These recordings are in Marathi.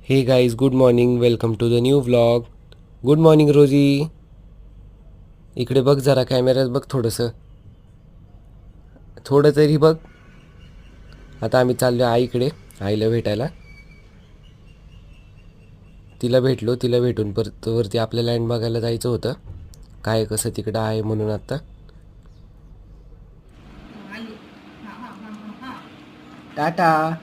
हे guys, good morning. Welcome to the new vlog. Good morning Rosie. इकडे बघ जरा, कॅमेऱ्यात बघ थोडंसं, थोडं तरी बघ. आता आम्ही चाललो आईकडे, आईला भेटायला. तिला भेटलो, तिला भेटून परत वरती आपल्या लँड बघायला जायचं होतं, काय कसं तिकडं आहे म्हणून. आत्ता टाटा.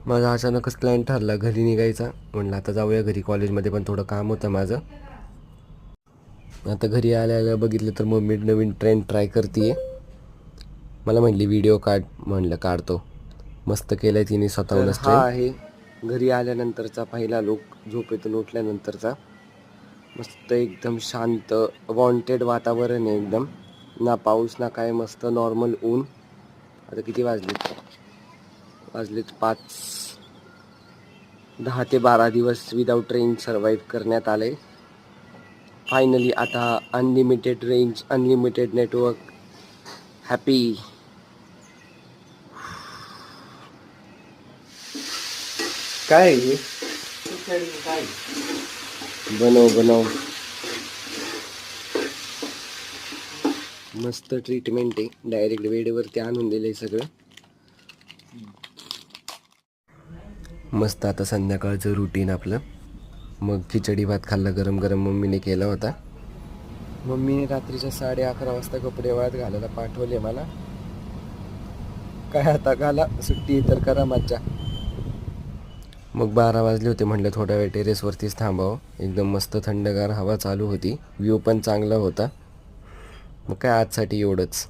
माझा अचानकच प्लॅन ठरला घरी निघायचा. म्हणलं आता जाऊया घरी, कॉलेजमध्ये पण थोडं काम होतं माझं. आता घरी आल्या आल्या बघितलं तर मम्मी नवीन ट्रेंड ट्राय करते. मला म्हटली व्हिडिओ काढ, म्हणलं काढतो. मस्त केलं आहे तिने स्वतःहूनच ट्रेंड. हा आहे घरी आल्यानंतरचा पहिला लुक, झोपेतून उठल्यानंतरचा. मस्त एकदम शांत, वॉन्टेड वातावरण आहे एकदम. ना पाऊस ना काय, मस्त नॉर्मल ऊन. आता किती वाजलेत 5. 10 ते 12 दिवस विदाऊट रेंज सर्वाईव्ह करण्यात आले. फायनली आता unlimited range, unlimited network. Happy. काय आहे? काय बनव मस्त ट्रीटमेंट आहे, डायरेक्ट बेडवरती आणून दिलंय सगळं. मस्त आता संध्याकाळचं रुटीन आपलं. मग खिचडी भात खाल्ला गरम गरम, मम्मीने केला होता. मम्मीने रात्रीच्या 11:30 वाजता कपडे वाळत घालायला पाठवले मला. काय आता घाला, सुट्टी तर करा मज्जा. मग 12 वाजले होते, म्हटलं थोड्या वेळ टेरेसवरतीच थांबावं. एकदम मस्त थंडगार हवा चालू होती, व्ह्यू पण चांगला होता. मग काय आजसाठी एवढंच.